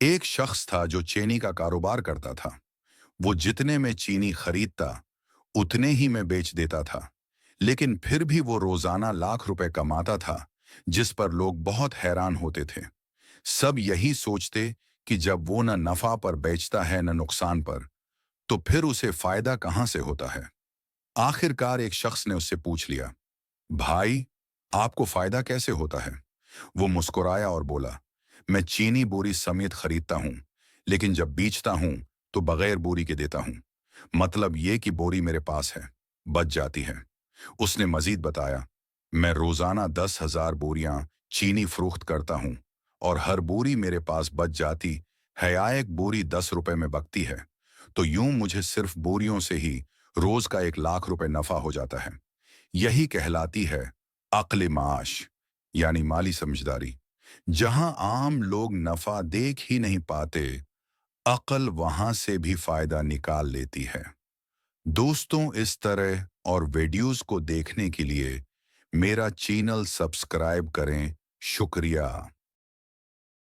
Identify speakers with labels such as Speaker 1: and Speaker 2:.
Speaker 1: एक शख्स था जो चीनी का कारोबार करता था। वो जितने में चीनी खरीदता उतने ही में बेच देता था। लेकिन फिर भी वो रोजाना लाख रुपए कमाता था, जिस पर लोग बहुत हैरान होते थे। सब यही सोचते कि जब वो न नफा पर बेचता है न नुकसान पर, तो फिर उसे फायदा कहां से होता है। आखिरकार एक शख्स ने उससे पूछ लिया, भाई, आपको फायदा कैसे होता है? वो मुस्कुराया और बोला, मैं चीनी बोरी समेत खरीदता हूं, लेकिन जब बेचता हूं तो बगैर बोरी के देता हूं। मतलब ये कि बोरी मेरे पास है, बच जाती है। उसने मजीद बताया, मैं रोजाना 10,000 बोरियां चीनी फरोख्त करता हूं और हर बोरी मेरे पास बच जाती है या एक बोरी 10 रुपए में बकती है। तो यूं मुझे सिर्फ बोरियों से ही रोज का 1 लाख रुपए नफा हो जाता है। यही कहलाती है अक्ल माश, यानी माली समझदारी। जहां आम लोग नफा देख ही नहीं पाते, अक्ल वहां से भी फायदा निकाल लेती है। दोस्तों, इस तरह और वीडियोस को देखने के लिए मेरा चैनल सब्सक्राइब करें। शुक्रिया।